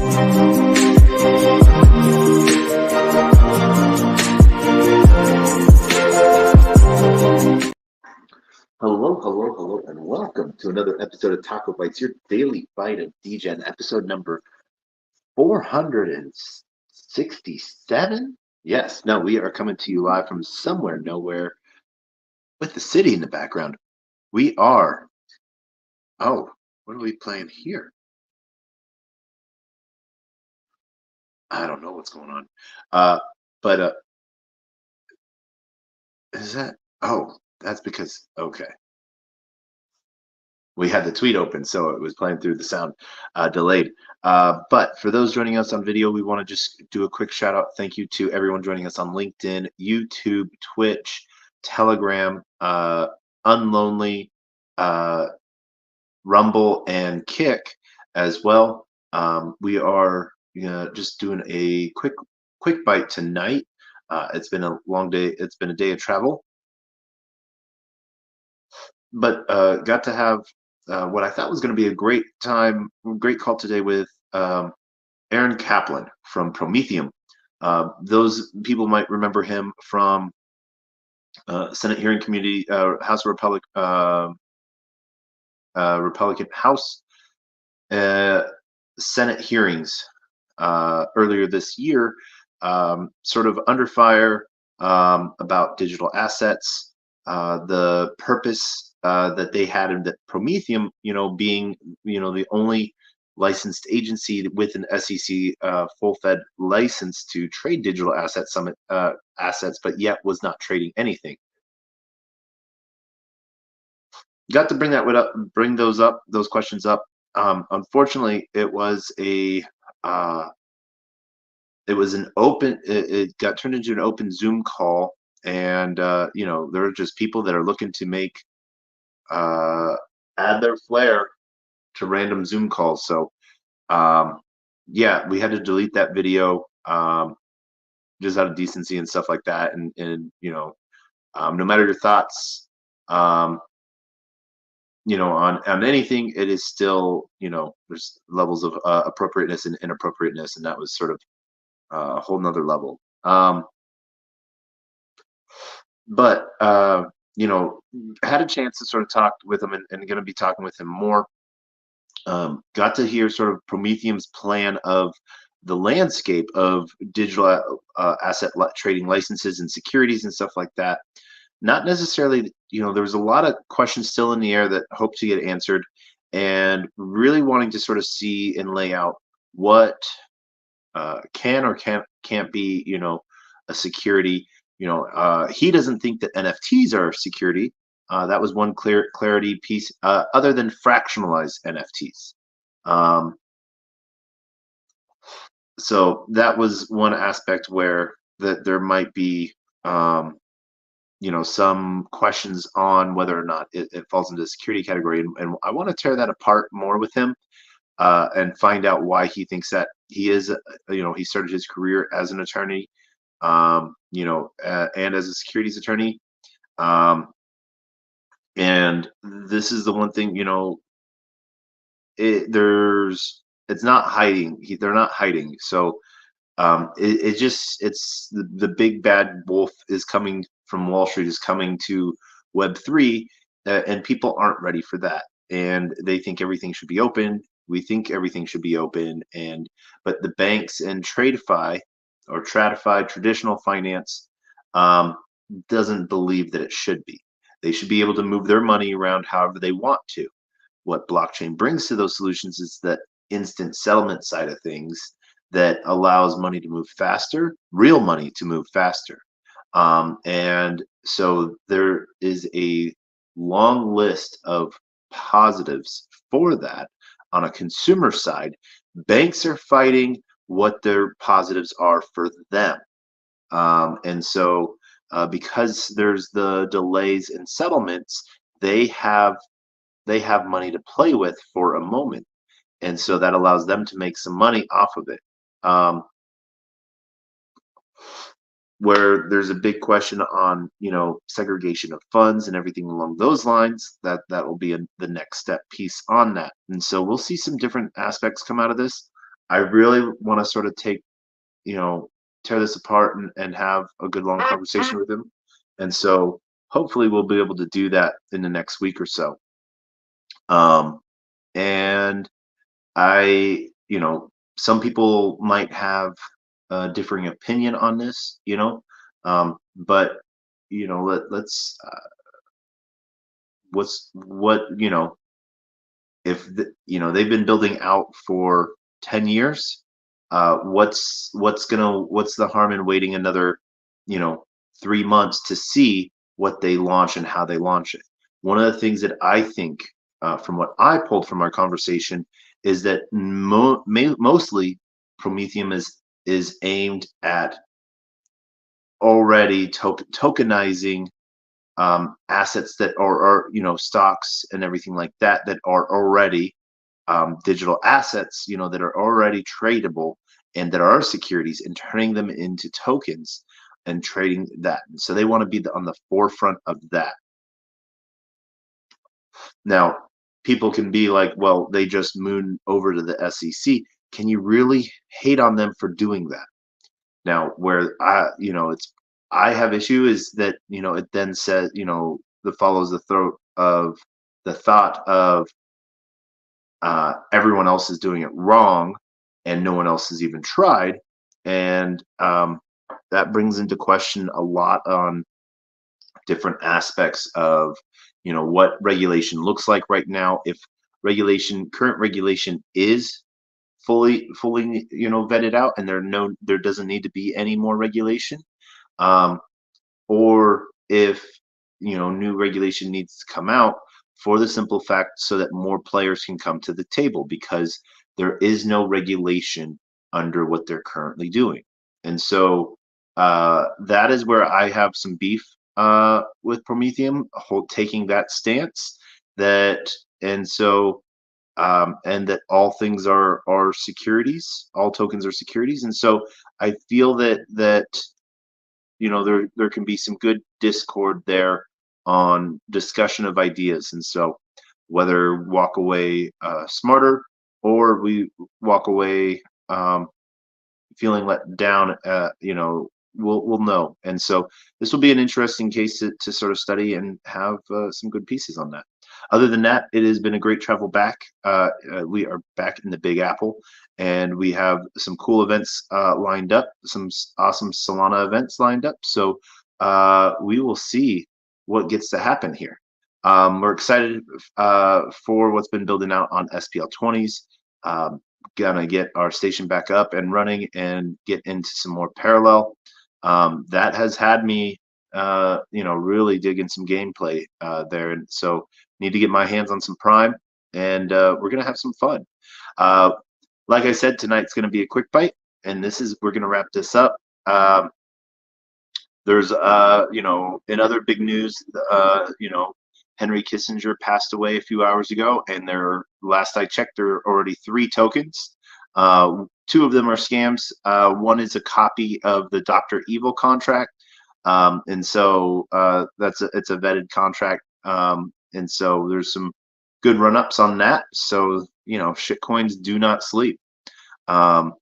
Hello, hello, hello, and welcome to another episode of TacoBytes, your daily bite of Degen, episode number 467? Yes, no, we are coming to you live from somewhere, nowhere, with the city in the background. We are, oh, what are we playing here? I don't know what's going on. But is that, oh, that's because, okay. We had the tweet open, so it was playing through the sound delayed. But for those joining us on video, we want to just do a quick shout out. Thank you to everyone joining us on LinkedIn, YouTube, Twitch, Telegram, Unlonely, Rumble, and Kick as well. We are just doing a quick bite tonight. It's been a long day. It's been a day of travel, but got to have what I thought was going to be a great call today with Aaron Kaplan from Prometheum. Those people might remember him from Senate hearing committee, House of Republican House Senate hearings earlier this year, sort of under fire about digital assets, the purpose that they had in that Prometheum, being, the only licensed agency with an SEC full-fed license to trade digital assets, but yet was not trading anything. Got to bring those questions up. Unfortunately, it was it got turned into an open Zoom call, and there are just people that are looking to add their flair to random Zoom calls. So yeah, we had to delete that video just out of decency and stuff like that. And no matter your thoughts, on anything, it is still, there's levels of appropriateness and inappropriateness, and that was sort of a whole nother level. But had a chance to sort of talk with him, and going to be talking with him more. Got to hear sort of Prometheum's plan of the landscape of digital asset trading licenses and securities and stuff like that. Not necessarily, there was a lot of questions still in the air that hope to get answered, and really wanting to sort of see and lay out what can or can't be, a security. He doesn't think that NFTs are security. That was one clarity piece, other than fractionalized NFTs. So that was one aspect where there might be, some questions on whether or not it falls into the security category. And I want to tear that apart more with him and find out why he thinks that he is, he started his career as an attorney, and as a securities attorney. And this is the one thing, it's not hiding. They're not hiding. So it's the big bad wolf is coming from Wall Street, is coming to Web3, and people aren't ready for that. And they think everything should be open. We think everything should be open, but the banks and TradeFi or TradFi, traditional finance, doesn't believe that it should be. They should be able to move their money around however they want to. What blockchain brings to those solutions is that instant settlement side of things that allows money to move faster, real money to move faster. And so there is a long list of positives for that. On a consumer side, banks are fighting what their positives are for them. And so because there's the delays in settlements, they have money to play with for a moment. And so that allows them to make some money off of it. Where there's a big question on, segregation of funds and everything along those lines, that will be the next step piece on that. And so we'll see some different aspects come out of this. I really want to sort of tear this apart and have a good long conversation with him. And so hopefully we'll be able to do that in the next week or so. And some people might have a differing opinion on this, but let's what if they've been building out for 10 years. What's the harm in waiting another, you know 3 months to see what they launch and how they launch it? One of the things that I think, from what I pulled from our conversation, is that mostly Prometheum is aimed at already tokenizing assets that are stocks and everything like that that are already digital assets, that are already tradable and that are securities, and turning them into tokens and trading that. And so they want to be on the forefront of that. Now, people can be like, well, they just moon over to the SEC. Can you really hate on them for doing that? Now, where I have issue is that, it then says, that follows the throat of the thought of everyone else is doing it wrong and no one else has even tried. And that brings into question a lot on different aspects of, what regulation looks like right now. If current regulation is fully vetted out, and there doesn't need to be any more regulation, um, or if new regulation needs to come out, for the simple fact so that more players can come to the table, because there is no regulation under what they're currently doing. And so that is where I have some beef with Prometheum taking that stance, that and so and that all things are securities, all tokens are securities. And so I feel that there can be some good discord there on discussion of ideas. And so whether walk away smarter, or we walk away feeling let down, we'll know. And so this will be an interesting case to sort of study and have some good pieces on that. Other than that, it has been a great travel back. We are back in the Big Apple, and we have some cool events lined up, some awesome Solana events lined up. So we will see what gets to happen here. We're excited for what's been building out on SPL 20s. Gonna get our station back up and running and get into some more parallel. That has had me, really digging some gameplay there, and so need to get my hands on some Prime, and we're gonna have some fun. Like I said, tonight's gonna be a quick bite, and we're gonna wrap this up. There's in other big news, Henry Kissinger passed away a few hours ago, and last I checked, there are already 3 tokens. 2 of them are scams. One is a copy of the Dr. Evil contract, and so it's a vetted contract, and so there's some good run-ups on that. So shitcoins do not sleep. And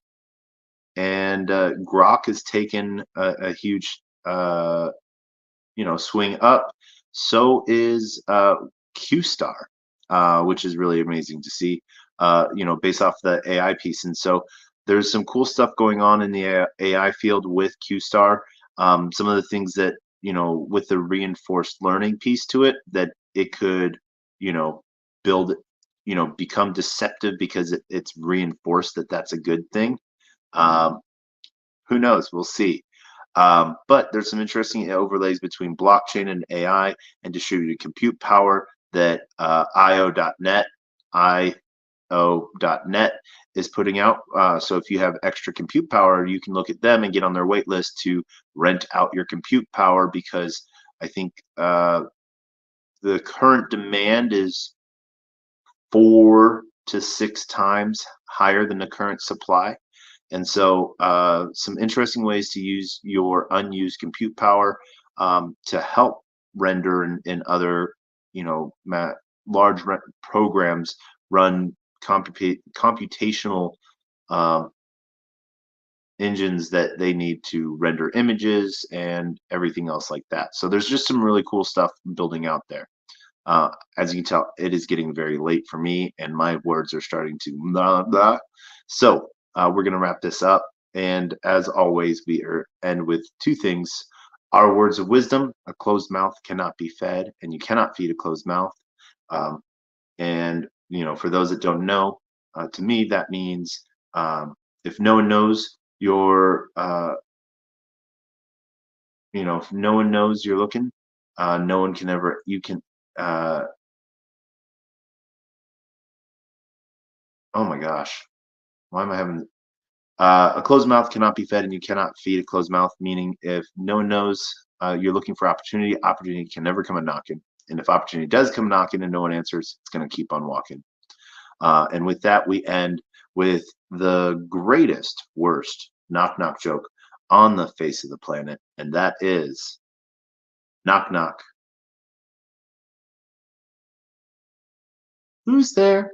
Grok has taken a huge swing up. So is QStar, which is really amazing to see, based off the AI piece. And so there's some cool stuff going on in the AI field with QStar. Some of the things that, with the reinforced learning piece to it, that it could, build, become deceptive because it's reinforced that that's a good thing. Who knows? We'll see. But there's some interesting overlays between blockchain and AI and distributed compute power that io.net is putting out. So if you have extra compute power, you can look at them and get on their wait list to rent out your compute power, because I think the current demand is 4 to 6 times higher than the current supply. And so some interesting ways to use your unused compute power to help render and other, large programs run computational engines that they need to render images and everything else like that. So there's just some really cool stuff building out there. As you can tell, it is getting very late for me, and my words are starting to blah blah. So we're gonna wrap this up, and as always, we end with two things: our words of wisdom. A closed mouth cannot be fed, and you cannot feed a closed mouth. Um, and for those that don't know, to me that means if no one knows you're, if no one knows you're looking, no one can ever. You can. Uh, oh my gosh, why am I having? A closed mouth cannot be fed, and you cannot feed a closed mouth. Meaning, if no one knows you're looking for opportunity, opportunity can never come a knocking. And if opportunity does come knocking and no one answers, it's going to keep on walking. And with that, we end with the greatest, worst knock knock joke on the face of the planet, and that is knock knock. Who's there?